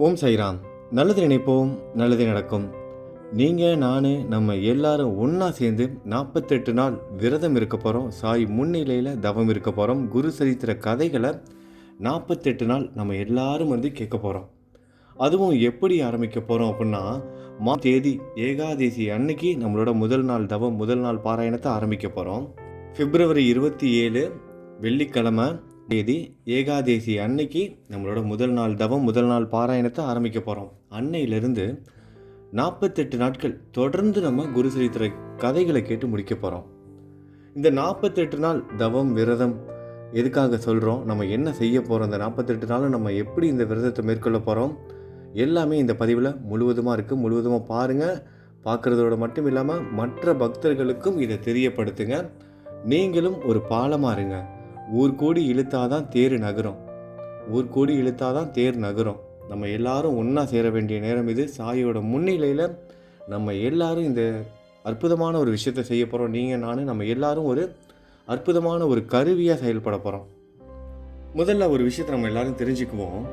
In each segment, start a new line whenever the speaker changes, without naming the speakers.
ஓம் சைராம். நல்லது நினைப்போம், நல்லது நடக்கும். நீங்கள், நான், நம்ம எல்லாரும் ஒன்றா சேர்ந்து 48 நாள் விரதம் இருக்க போகிறோம். சாய் முன்னிலையில் தவம் இருக்க போகிறோம். குரு சரித்திர கதைகளை 48 நாள் நம்ம எல்லாரும் கேட்க போகிறோம். அதுவும் எப்படி ஆரம்பிக்க போகிறோம் அப்படின்னா, தேதி ஏகாதசி அன்னைக்கு நம்மளோட முதல் நாள் தவம், முதல் நாள் பாராயணத்தை ஆரம்பிக்க போகிறோம். பிப்ரவரி 27 வெள்ளிக்கிழமை தேதி ஏகாதசி அன்னைக்கு நம்மளோட முதல் நாள் தவம், முதல் நாள் பாராயணத்தை ஆரம்பிக்க போகிறோம். அன்னையிலிருந்து 48 நாட்கள் தொடர்ந்து நம்ம குரு சரித்திர கதைகளை கேட்டு முடிக்க போகிறோம். இந்த 48 நாள் தவம் விரதம் எதுக்காக சொல்கிறோம், நம்ம என்ன செய்ய போகிறோம், இந்த 48 நாளும் நம்ம எப்படி இந்த விரதத்தை மேற்கொள்ள போகிறோம், எல்லாமே இந்த பதிவில் முழுவதுமாக இருக்குது. முழுவதுமாக பாருங்கள். பார்க்குறதோட மட்டும் இல்லாமல் மற்ற பக்தர்களுக்கும் இதை தெரியப்படுத்துங்க. நீங்களும் ஒரு பாலமாக இருங்க. ஊர் கூடி இழுத்தாதான் தேர் நகரும். ஊர் கூடி இழுத்தாதான் தேர் நகரும். நம்ம எல்லாரும் ஒன்றா சேர வேண்டிய நேரம் இது. சாயோட முன்னிலையில் நம்ம எல்லாரும் இந்த அற்புதமான ஒரு விஷயத்தை செய்ய போகிறோம். நீங்கள், நான், நம்ம எல்லாரும் ஒரு அற்புதமான ஒரு கருவியாக செயல்பட போகிறோம். முதல்ல ஒரு விஷயத்தை நம்ம எல்லாரும் தெரிஞ்சுக்குவோம்.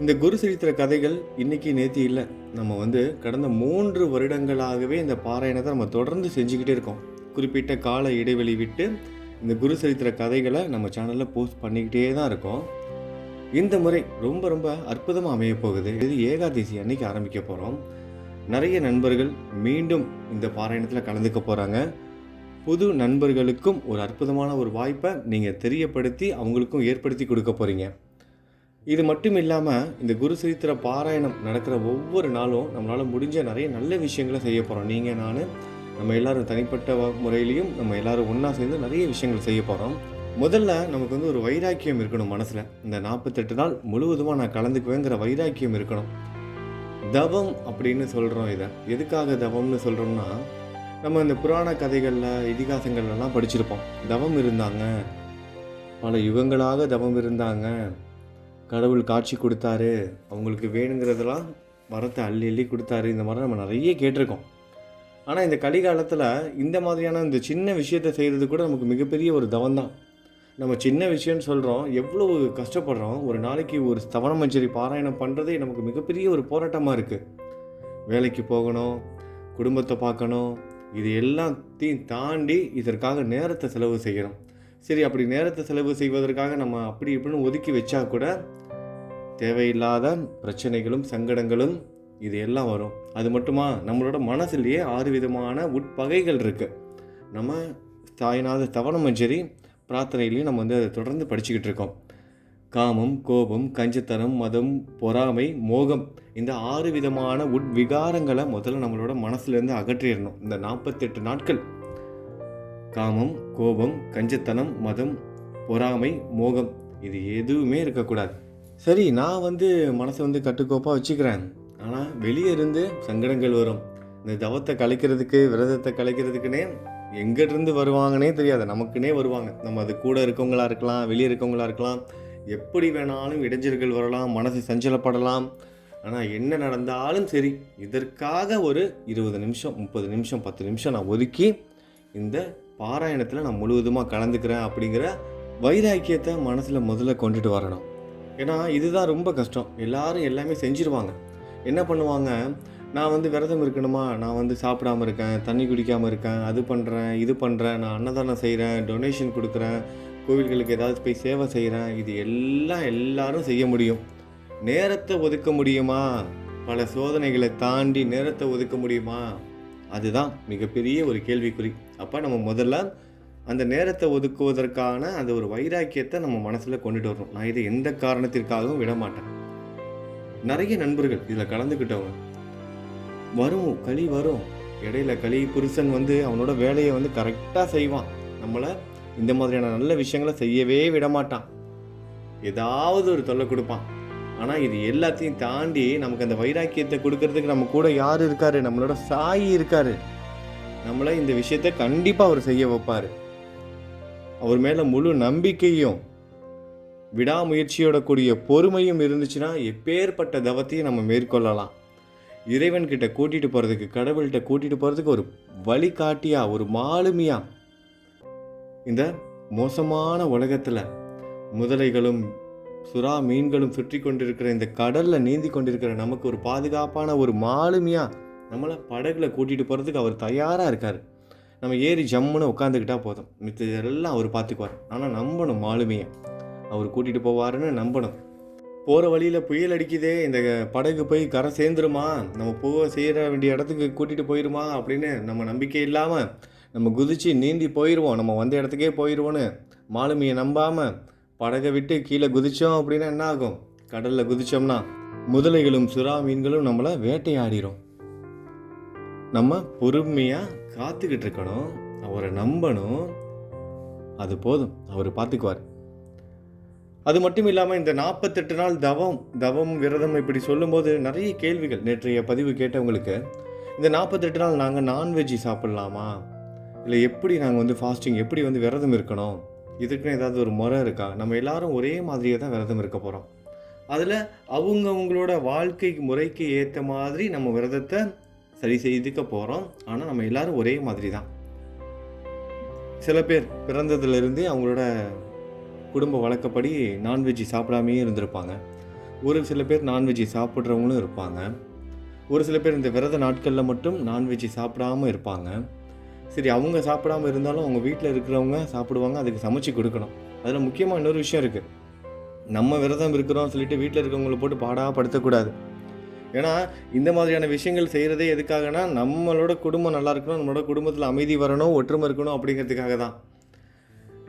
இந்த குரு சரித்திர கதைகள் இன்றைக்கி நேற்று இல்லை. நம்ம கடந்த 3 வருடங்களாகவே இந்த பாராயணத்தை நம்ம தொடர்ந்து செஞ்சுக்கிட்டே இருக்கோம். குறிப்பிட்ட கால இடைவெளி விட்டு இந்த குரு சரித்திர கதைகளை நம்ம சேனலில் போஸ்ட் பண்ணிக்கிட்டே தான் இருக்கோம். இந்த முறை ரொம்ப ரொம்ப அற்புதமாக அமைய போகுது. இது ஏகாதசி அன்னைக்கு ஆரம்பிக்க போகிறோம். நிறைய நண்பர்கள் மீண்டும் இந்த பாராயணத்தில் கலந்துக்க போகிறாங்க. புது நண்பர்களுக்கும் ஒரு அற்புதமான ஒரு வாய்ப்பை நீங்கள் தெரியப்படுத்தி அவங்களுக்கும் ஏற்படுத்தி கொடுக்க போகிறீங்க. இது மட்டும் இல்லாமல் இந்த குரு சரித்திர பாராயணம் நடக்கிற ஒவ்வொரு நாளும் நம்மளால் முடிஞ்ச நிறைய நல்ல விஷயங்களை செய்ய போகிறோம். நீங்கள், நான், நம்ம எல்லாரும் தனிப்பட்ட முறையிலையும் நம்ம எல்லாரும் ஒன்றா சேர்ந்து நிறைய விஷயங்கள் செய்ய போகிறோம். முதல்ல நமக்கு ஒரு வைராக்கியம் இருக்கணும் மனசில். இந்த 48 நாள் முழுவதுமாக நான் கலந்துக்குவேங்கிற வைராக்கியம் இருக்கணும். தவம் அப்படின்னு சொல்கிறோம். இதை எதுக்காக தவம்னு சொல்கிறோம்னா, நம்ம இந்த புராண கதைகளில் இதிகாசங்கள்லாம் படிச்சிருப்போம். தவம் இருந்தாங்க, பல யுகங்களாக தவம் இருந்தாங்க, கடவுள் காட்சி கொடுத்தாரு, அவங்களுக்கு வேணுங்கிறதெல்லாம் வரத்தை அள்ளி அள்ளி கொடுத்தாரு. இந்த மாதிரி நம்ம நிறைய கேட்டிருக்கோம். ஆனால் இந்த கலிகாலத்தில் இந்த மாதிரியான இந்த சின்ன விஷயத்தை செய்கிறது கூட நமக்கு மிகப்பெரிய ஒரு தவம் தான். நம்ம சின்ன விஷயம்னு சொல்கிறோம், எவ்வளோ கஷ்டப்படுறோம். ஒரு நாளைக்கு ஒரு ஸ்தவனமஞ்சரி பாராயணம் பண்ணுறதே நமக்கு மிகப்பெரிய ஒரு போராட்டமாக இருக்குது. வேலைக்கு போகணும், குடும்பத்தை பார்க்கணும், இது எல்லாத்தையும் தாண்டி இதற்காக நேரத்தை செலவு செய்யணும். சரி, அப்படி நேரத்தை செலவு செய்வதற்காக நம்ம அப்படி இப்படின்னு ஒதுக்கி வச்சா கூட தேவையில்லாத பிரச்சனைகளும் சங்கடங்களும் இது எல்லாம் வரும். அது மட்டுமா, நம்மளோட மனசுலேயே 6 விதமான உட்பகைகள் இருக்குது. நம்ம சாய்நாத ஸ்தவனமஞ்சரி பிரார்த்தனையிலையும் நம்ம அதை தொடர்ந்து படிச்சுக்கிட்டு இருக்கோம். காமம், கோபம், கஞ்சத்தனம், மதம், பொறாமை, மோகம், இந்த 6 விதமான உட்விகாரங்களை முதல்ல நம்மளோட மனசுலேருந்து அகற்றிடணும். இந்த 48 நாட்கள் காமம், கோபம், கஞ்சத்தனம், மதம், பொறாமை, மோகம், இது எதுவுமே இருக்கக்கூடாது. சரி, நான் மனசை கட்டுக்கோப்பாக வச்சுக்கிறேன். ஆனால் வெளியே இருந்து சங்கடங்கள் வரும். இந்த தவத்தை கலைக்கிறதுக்கு, விரதத்தை கலைக்கிறதுக்குன்னே எங்கிட்டிருந்து வருவாங்கன்னே தெரியாது. நமக்குன்னே வருவாங்க. நம்ம அது கூட இருக்கவங்களா இருக்கலாம், வெளியே இருக்கவங்களா இருக்கலாம். எப்படி வேணாலும் இடைஞ்சல்கள் வரலாம், மனசு சஞ்சலப்படலாம். ஆனால் என்ன நடந்தாலும் சரி, இதற்காக ஒரு 20 நிமிஷம், 30 நிமிஷம், 10 நிமிஷம் நான் ஒதுக்கி இந்த பாராயணத்தில் நான் முழுவதுமாக கலந்துக்கிறேன் அப்படிங்கிற வைராக்கியத்தை மனசில் முதல்ல கொண்டுட்டு வரணும். ஏன்னா இதுதான் ரொம்ப கஷ்டம். எல்லாரும் எல்லாமே செஞ்சிருவாங்க. என்ன பண்ணுவாங்க, நான் விரதம் இருக்கணுமா, நான் சாப்பிடாமல் இருக்கேன், தண்ணி குடிக்காமல் இருக்கேன், அது பண்ணுறேன், இது பண்ணுறேன், நான் அன்னதானம் செய்கிறேன், டொனேஷன் கொடுக்குறேன், கோவில்களுக்கு ஏதாவது போய் சேவை செய்கிறேன், இது எல்லாம் எல்லாரும் செய்ய முடியும். நேரத்தை ஒதுக்க முடியுமா? பல சோதனைகளை தாண்டி நேரத்தை ஒதுக்க முடியுமா? அதுதான் மிகப்பெரிய ஒரு கேள்விக்குறி. அப்போ நம்ம முதல்ல அந்த நேரத்தை ஒதுக்குவதற்கான அந்த ஒரு வைராக்கியத்தை நம்ம மனசில் கொண்டுட்டு வரணும். நான் இதை எந்த காரணத்திற்காகவும் விட மாட்டேன். நிறைய நண்பர்கள் இதில் கலந்துக்கிட்டவங்க வரும், களி வரும். இடையில களி புருஷன் அவனோட வேலையை கரெக்டாக செய்வான். நம்மளை இந்த மாதிரியான நல்ல விஷயங்களை செய்யவே விட மாட்டான். ஏதாவது ஒரு தொல்லை கொடுப்பான். ஆனால் இது எல்லாத்தையும் தாண்டி நமக்கு அந்த வைராக்கியத்தை கொடுக்கறதுக்கு நம்ம கூட யார் இருக்காரு? நம்மளோட சாய் இருக்காரு. நம்மளை இந்த விஷயத்தை கண்டிப்பாக அவர் செய்ய வைப்பார். அவர் மேலே முழு நம்பிக்கையும் விடாமுயற்சியோட கூடிய பொறுமையும் இருந்துச்சுன்னா எப்பேற்பட்ட தவத்தையும் நம்ம மேற்கொள்ளலாம். இறைவன்கிட்ட கூட்டிகிட்டு போகிறதுக்கு, கடவுள்கிட்ட கூட்டிகிட்டு போகிறதுக்கு ஒரு வழிகாட்டியா, ஒரு மாலுமியா இந்த மோசமான உலகத்தில் முதலைகளும் சுறா மீன்களும் சுற்றி கொண்டிருக்கிற இந்த கடலில் நீந்தி கொண்டிருக்கிற நமக்கு ஒரு பாதுகாப்பான ஒரு மாலுமியாக நம்மளை படகுல கூட்டிகிட்டு போகிறதுக்கு அவர் தயாராக இருக்கார். நம்ம ஏறி ஜம்முன்னு உட்காந்துக்கிட்டா போதும், மித்ததெல்லாம் அவர் பார்த்துக்குவார். ஆனால் நம்பணும், மாலுமியை அவர் கூட்டிகிட்டு போவாருன்னு நம்பணும். போகிற வழியில் புயல் அடிக்குதே, இந்த படகு போய் கரை சேர்ந்துருமா, நம்ம போக செய்கிற வேண்டிய இடத்துக்கு கூட்டிகிட்டு போயிடுமா அப்படின்னு நம்ம நம்பிக்கை இல்லாமல் நம்ம குதித்து நீந்தி போயிடுவோம், நம்ம வந்த இடத்துக்கே போயிடுவோன்னு மாலுமியை நம்பாமல் படகை விட்டு கீழே குதித்தோம் அப்படின்னா என்ன ஆகும்? கடலில் குதித்தோம்னா முதலைகளும் சுறா மீன்களும் நம்மளை வேட்டையாடிடும். நம்ம பொறுமையாக காத்துக்கிட்டு இருக்கணும், அவரை நம்பணும், அது போதும், அவர் பார்த்துக்குவார். அது மட்டும் இல்லாமல் இந்த 48 நாள் தவம் விரதம் இப்படி சொல்லும்போது நிறைய கேள்விகள். நேற்றைய பதிவு கேட்டவங்களுக்கு, இந்த 48 நாள் நாங்கள் நான்வெஜ்ஜி சாப்பிட்லாமா, இல்லை எப்படி நாங்கள் ஃபாஸ்டிங் எப்படி விரதம் இருக்கணும், இதுக்குன்னு ஏதாவது ஒரு முறை இருக்கா? நம்ம எல்லாரும் ஒரே மாதிரியே தான் விரதம் இருக்க போகிறோம். அதில் அவங்கவுங்களோட வாழ்க்கை முறைக்கு ஏற்ற மாதிரி நம்ம விரதத்தை சரி செய்துக்க போகிறோம். ஆனால் நம்ம எல்லாரும் ஒரே மாதிரி தான். சில பேர் பிறந்ததுலேருந்தே அவங்களோட குடும்ப வழக்கப்படி நான்வெஜ்ஜி சாப்பிடாமே இருந்திருப்பாங்க. ஒரு சில பேர் நான்வெஜ்ஜி சாப்பிட்றவங்களும் இருப்பாங்க. ஒரு சில பேர் இந்த விரத நாட்களில் மட்டும் நான்வெஜ்ஜி சாப்பிடாமல் இருப்பாங்க. சரி, அவங்க சாப்பிடாமல் இருந்தாலும் அவங்க வீட்டில் இருக்கிறவங்க சாப்பிடுவாங்க, அதுக்கு சமைச்சு கொடுக்கணும். அதில் முக்கியமாக இன்னொரு விஷயம் இருக்குது. நம்ம விரதம் இருக்கிறோம் சொல்லிட்டு வீட்டில் இருக்கிறவங்கள போட்டு பாடாக படுத்தக்கூடாது. ஏன்னா இந்த மாதிரியான விஷயங்கள் செய்கிறதே எதுக்காகனா, நம்மளோட குடும்பம் நல்லா இருக்கணும், நம்மளோட குடும்பத்தில் அமைதி வரணும், ஒற்றுமை இருக்கணும் அப்படிங்கிறதுக்காக தான்.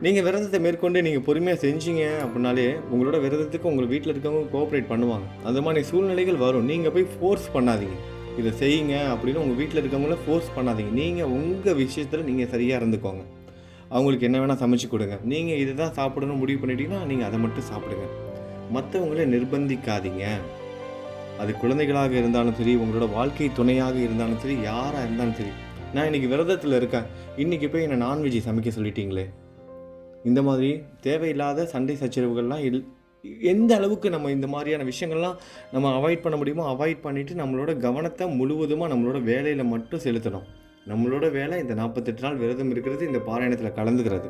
நீங்கள் விரதத்தை மேற்கொண்டு நீங்கள் பொறுமையாக செஞ்சீங்க அப்படின்னாலே உங்களோட விரதத்துக்கு உங்கள் வீட்டில் இருக்கவங்க கோஆப்ரேட் பண்ணுவாங்க. அந்த மாதிரி சூழ்நிலைகள் வரும். நீங்கள் போய் ஃபோர்ஸ் பண்ணாதீங்க, இதை செய்யுங்க அப்படின்னு உங்கள் வீட்டில் இருக்கவங்கள ஃபோர்ஸ் பண்ணாதீங்க. நீங்கள் உங்கள் விஷயத்தில் நீங்கள் சரியாக இருந்துக்கோங்க. அவங்களுக்கு என்ன வேணால் சமைச்சு கொடுங்க. நீங்கள் இதை தான் சாப்பிடணும் முடிவு பண்ணிட்டீங்கன்னா நீங்கள் அதை மட்டும் சாப்பிடுங்க. மற்றவங்கள நிர்பந்திக்காதீங்க. அது குழந்தைகளாக இருந்தாலும் சரி, உங்களோட வாழ்க்கை துணையாக இருந்தாலும் சரி, யாராக இருந்தாலும் சரி. நான் இன்றைக்கி விரதத்தில் இருக்கேன், இன்றைக்கி போய் என்னை நான்வெஜ்ஜி சமைக்க சொல்லிட்டீங்களே, இந்த மாதிரி தேவையில்லாத சண்டை சச்சரவுகள்லாம் எந்த அளவுக்கு நம்ம இந்த மாதிரியான விஷயங்கள்லாம் நம்ம அவாய்ட் பண்ண முடியுமோ அவாய்ட் பண்ணிவிட்டு நம்மளோட கவனத்தை முழுவதுமாக நம்மளோட வேலையில் மட்டும் செலுத்தணும். நம்மளோட வேலை இந்த 48 நாள் விரதம் இருக்கிறது, இந்த பாராயணத்தில் கலந்துக்கிறது.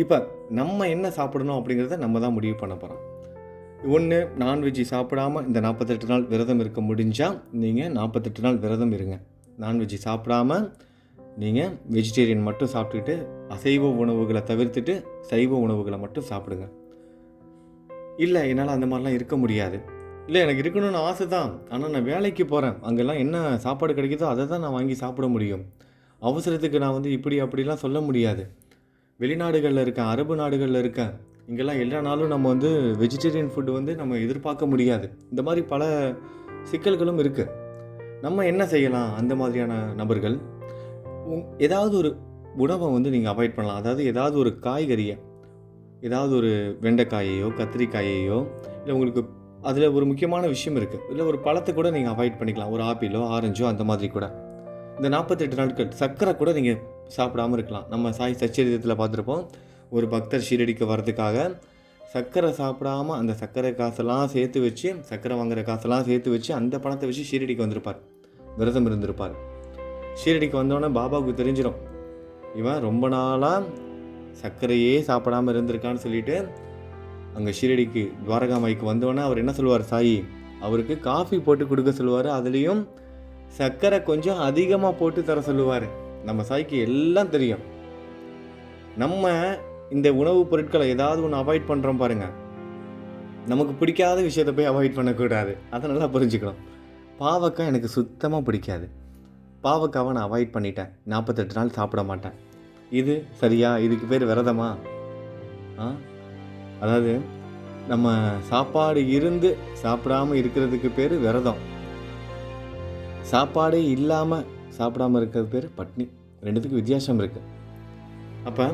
இப்போ நம்ம என்ன சாப்பிடணும் அப்படிங்கிறத நம்ம தான் முடிவு பண்ண போகிறோம். ஒன்று, நான்வெஜ்ஜி சாப்பிடாமல் இந்த 48 நாள் விரதம் இருக்க முடிஞ்சால் நீங்கள் 48 நாள் விரதம் இருங்க. நான்வெஜ்ஜி சாப்பிடாமல் நீங்கள் வெஜிடேரியன் மட்டும் சாப்பிட்டுக்கிட்டு அசைவ உணவுகளை தவிர்த்துட்டு சைவ உணவுகளை மட்டும் சாப்பிடுங்க. இல்லை, என்னால் அந்த மாதிரிலாம் இருக்க முடியாது, இல்லை எனக்கு இருக்கணும்னு ஆசை தான், ஆனால் நான் வேலைக்கு போகிறேன், அங்கெல்லாம் என்ன சாப்பாடு கிடைக்குதோ அதை தான் நான் வாங்கி சாப்பிட முடியும், அவசரத்துக்கு நான் இப்படி அப்படிலாம் சொல்ல முடியாது. வெளிநாடுகளில் இருக்கேன், அரபு நாடுகளில் இருக்கேன், இங்கெல்லாம் எல்லா நாளும் நம்ம வெஜிடேரியன் ஃபுட்டு நம்ம எதிர்பார்க்க முடியாது. இந்த மாதிரி பல சிக்கல்களும் இருக்குது. நம்ம என்ன செய்யலாம்? அந்த மாதிரியான நபர்கள் ஏதாவது ஒரு உணவை நீங்கள் அவாய்ட் பண்ணலாம். அதாவது ஏதாவது ஒரு காய்கறியை, ஏதாவது ஒரு வெண்டைக்காயையோ கத்திரிக்காயையோ, இல்லை உங்களுக்கு அதில் ஒரு முக்கியமான விஷயம் இருக்குது, இல்லை ஒரு பழத்தை கூட நீங்கள் அவாய்ட் பண்ணிக்கலாம். ஒரு ஆப்பிளோ ஆரஞ்சோ அந்த மாதிரி கூட. இந்த 48 நாட்கள் சர்க்கரை கூட நீங்கள் சாப்பிடாமல் இருக்கலாம். நம்ம சாய் சச்சரிதத்தில் பார்த்துருப்போம், ஒரு பக்தர் ஷீரடிக்கு வர்றதுக்காக சர்க்கரை சாப்பிடாமல் அந்த சர்க்கரை காசெல்லாம் சேர்த்து வச்சு, சர்க்கரை வாங்குகிற காசெல்லாம் சேர்த்து வச்சு அந்த பணத்தை வச்சு ஷீரடிக்கு வந்திருப்பார், விரதம் இருந்திருப்பார். ஷீரடிக்கு வந்தோடனே பாபாவுக்கு தெரிஞ்சிடும், இவன் ரொம்ப நாளாக சர்க்கரையே சாப்பிடாமல் இருந்திருக்கான்னு சொல்லிட்டு அங்கே ஷீரடிக்கு துவாரகாமாய்க்கு வந்தோடனே அவர் என்ன சொல்லுவார்? சாயி அவருக்கு காஃபி போட்டு கொடுக்க சொல்லுவார், அதுலேயும் சர்க்கரை கொஞ்சம் அதிகமாக போட்டு தர சொல்லுவார். நம்ம சாய்க்கு எல்லாம் தெரியும். நம்ம இந்த உணவுப் பொருட்களை ஏதாவது ஒன்று அவாய்ட் பண்ணுறோம் பாருங்கள், நமக்கு பிடிக்காத விஷயத்தை போய் அவாய்ட் பண்ணக்கூடாது. அதை நல்லா புரிஞ்சுக்கணும். பாவக்காய் எனக்கு சுத்தமாக பிடிக்காது, பாவக்காவை நான் அவாய்ட் பண்ணிட்டேன், 48 நாள் சாப்பிட மாட்டேன். இது சரியா? இதுக்கு பேர் விரதமா? அதாவது நம்ம சாப்பாடு இருந்து சாப்பிடாமல் இருக்கிறதுக்கு பேர் விரதம், சாப்பாடே இல்லாமல் சாப்பிடாமல் இருக்கிறது பேர் பட்னி. ரெண்டுத்துக்கும் வித்தியாசம் இருக்குது. அப்போ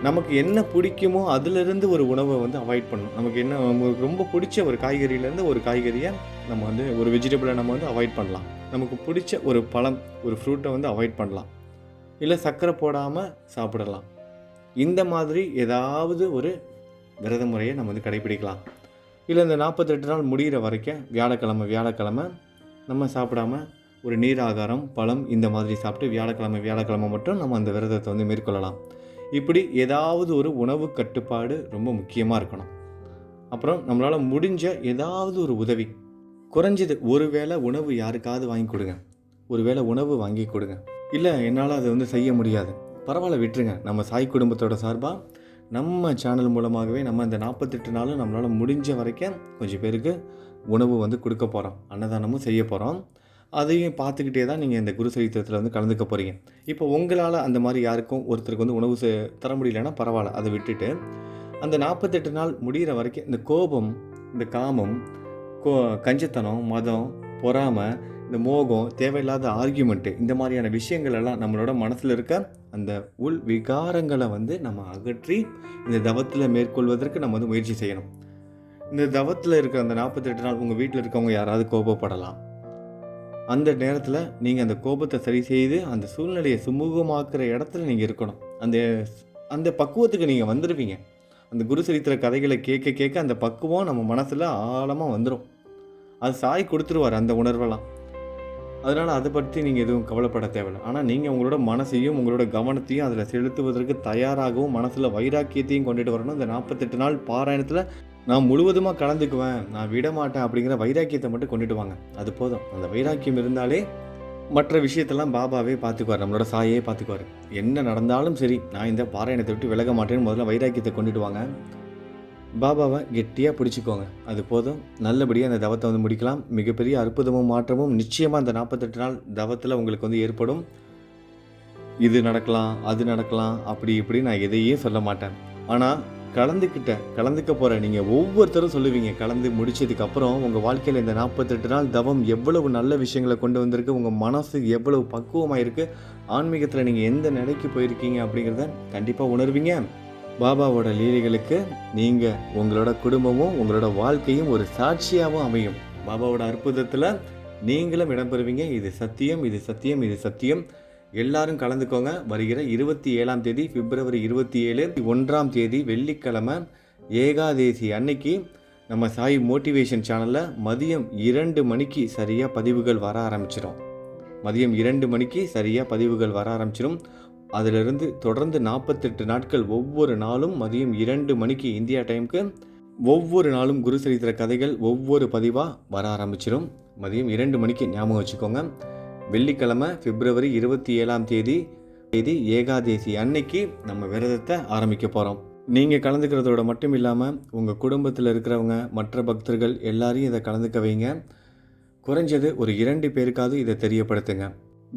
நமக்கு என்ன பிடிக்குமோ அதிலிருந்து ஒரு உணவை அவாய்ட் பண்ணணும். நமக்கு ரொம்ப பிடிச்ச ஒரு காய்கறியிலேருந்து ஒரு காய்கறியை நம்ம ஒரு வெஜிடபிளை நம்ம அவாய்ட் பண்ணலாம். நமக்கு பிடிச்ச ஒரு பழம், ஒரு ஃப்ரூட்டை அவாய்ட் பண்ணலாம். இல்லை சர்க்கரை போடாமல் சாப்பிடலாம். இந்த மாதிரி ஏதாவது ஒரு விரத முறையை நம்ம கடைப்பிடிக்கலாம். இல்லை இந்த 48 நாள் முடிகிற வரைக்கும் வியாழக்கிழமை நம்ம சாப்பிடாமல் ஒரு நீர் ஆகாரம், பழம் இந்த மாதிரி சாப்பிட்டு வியாழக்கிழமை மட்டும் நம்ம அந்த விரதத்தை மேற்கொள்ளலாம். இப்படி ஏதாவது ஒரு உணவு கட்டுப்பாடு ரொம்ப முக்கியமாக இருக்கணும். அப்புறம் நம்மளால் முடிஞ்ச ஏதாவது ஒரு உதவி, குறைஞ்சது ஒரு வேளை உணவு யாருக்காவது வாங்கி கொடுங்க. ஒரு வேளை உணவு வாங்கி கொடுங்க. இல்லை என்னால் அதை வந்து செய்ய முடியாது, பரவாயில்ல விட்டுருங்க. நம்ம சாய் குடும்பத்தோட சார்பாக நம்ம சேனல் மூலமாகவே நம்ம இந்த 48 நாளும் நம்மளால் முடிஞ்ச வரைக்கும் கொஞ்சம் பேருக்கு உணவு வந்து கொடுக்க போகிறோம், அன்னதானமும் செய்ய போகிறோம். அதையும் பார்த்துக்கிட்டே தான் நீங்கள் இந்த குரு சரித்திரத்தில் வந்து கலந்துக்க போகிறீங்க. இப்போ உங்களால் அந்த மாதிரி யாருக்கும் ஒருத்தருக்கு வந்து உணவு தர முடியலன்னா பரவாயில்ல, அதை விட்டுட்டு அந்த 48 நாள் முடிகிற வரைக்கும் இந்த கோபம், இந்த காமம், கஞ்சத்தனம், மதம், பொறாமை, இந்த மோகம், தேவையில்லாத ஆர்கியூமெண்ட்டு, இந்த மாதிரியான விஷயங்கள் எல்லாம் நம்மளோட மனசில் இருக்க அந்த உள் விகாரங்களை வந்து நம்ம அகற்றி இந்த தவத்தில் மேற்கொள்வதற்கு நம்ம வந்து முயற்சி செய்யணும். இந்த தவத்தில் இருக்கிற அந்த 48 நாள் உங்கள் வீட்டில் இருக்கவங்க யாராவது கோபப்படலாம். அந்த நேரத்தில் நீங்கள் அந்த கோபத்தை சரி செய்து அந்த சூழ்நிலையை சுமூகமாக்குற இடத்துல நீங்கள் இருக்கணும். அந்த அந்த பக்குவத்துக்கு நீங்கள் வந்துடுவீங்க. அந்த குரு சரித்திர கதைகளை கேட்க கேட்க அந்த பக்குவம் நம்ம மனசில் ஆழமாக வந்துடும். அது சாய் கொடுத்துருவார் அந்த உணர்வெல்லாம். அதனால் அதை பற்றி நீங்கள் எதுவும் கவலைப்பட தேவையில்லை. ஆனால் நீங்கள் உங்களோட மனசையும் உங்களோட கவனத்தையும் அதில் செலுத்துவதற்கு தயாராகவும் மனசில் வைராக்கியத்தையும் கொண்டுட்டு வரணும். இந்த 48 நாள் பாராயணத்தில் நான் முழுவதுமாக கலந்துக்குவேன், நான் விட மாட்டேன் அப்படிங்கிற வைராக்கியத்தை மட்டும் கொண்டுட்டு வாங்க. அது போதும். அந்த வைராக்கியம் இருந்தாலே மற்ற விஷயத்தெல்லாம் பாபாவே பார்த்துக்குவார், நம்மளோட சாயே பார்த்துக்குவார். என்ன நடந்தாலும் சரி, நான் இந்த பாராயணத்தை விட்டு விலக மாட்டேன்னு முதல்ல வைராக்கியத்தை கொண்டுட்டு வாங்க. பாபாவை கெட்டியாக பிடிச்சிக்கோங்க, அது போதும். நல்லபடியாக அந்த தவத்தை வந்து முடிக்கலாம். மிகப்பெரிய அற்புதமும் மாற்றமும் நிச்சயமாக அந்த 48 நாள் தவத்தில் உங்களுக்கு வந்து ஏற்படும். இது நடக்கலாம், அது நடக்கலாம், அப்படி இப்படி நான் எதையும் சொல்ல மாட்டேன். ஆனால் கலந்துக்க போகிற நீங்கள் ஒவ்வொருத்தரும் சொல்லுவீங்க, கலந்து முடிச்சதுக்கப்புறம் உங்கள் வாழ்க்கையில் இந்த 48 நாள் தவம் எவ்வளவு நல்ல விஷயங்களை கொண்டு வந்திருக்கு, உங்கள் மனசு எவ்வளவு பக்குவமாக இருக்குது, ஆன்மீகத்தில் நீங்கள் எந்த நிலைக்கு போயிருக்கீங்க அப்படிங்கிறத கண்டிப்பாக உணர்வீங்க. பாபாவோட லீலைகளுக்கு நீங்கள் உங்களோட குடும்பமும் உங்களோட வாழ்க்கையும் ஒரு சாட்சியாகவும் அமையும். பாபாவோட அற்புதத்தில் நீங்களும் இடம்பெறுவீங்க. இது சத்தியம், இது சத்தியம், இது சத்தியம். எல்லாரும் கலந்துக்கோங்க. வருகிற 27ஆம் தேதி பிப்ரவரி 27 1ஆம் தேதி வெள்ளிக்கிழமை ஏகாதேசி அன்னைக்கு நம்ம சாய் மோட்டிவேஷன் சேனலில் மதியம் 2 மணிக்கு சரியாக பதிவுகள் வர ஆரம்பிச்சிடும். மதியம் 2 மணிக்கு சரியாக பதிவுகள் வர ஆரம்பிச்சிடும். அதிலிருந்து தொடர்ந்து 48 நாட்கள் ஒவ்வொரு நாளும் மதியம் 2 மணிக்கு இந்தியா டைமுக்கு ஒவ்வொரு நாளும் குரு சரித்திர கதைகள் ஒவ்வொரு பதிவாக வர ஆரம்பிச்சிடும். மதியம் 2 மணிக்கு ஞாபகம் வச்சுக்கோங்க. வெள்ளிக்கிழமை பிப்ரவரி 27ஆம் தேதி ஏகாதேசி அன்னைக்கு நம்ம விரதத்தை ஆரம்பிக்க போகிறோம். நீங்கள் கலந்துக்கிறதோட மட்டும் இல்லாமல் உங்கள் குடும்பத்தில் இருக்கிறவங்க மற்ற பக்தர்கள் எல்லாரையும் இதை கலந்துக்க வைங்க. குறைஞ்சது ஒரு 2 பேருக்காவது இதை தெரியப்படுத்துங்க.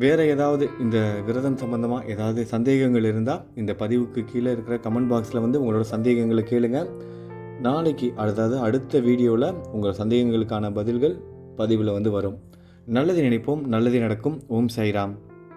வேறு ஏதாவது இந்த விரதம் சம்பந்தமாக ஏதாவது சந்தேகங்கள் இருந்தால் இந்த பதிவுக்கு கீழே இருக்கிற கமெண்ட் பாக்ஸில் வந்து உங்களோட சந்தேகங்களை கேளுங்க. நாளைக்கு அடுத்த வீடியோவில் உங்கள் சந்தேகங்களுக்கான பதில்கள் பதிவில் வந்து வரும். நல்லது நினைப்போம், நல்லது நடக்கும். ஓம் சாய்ராம்.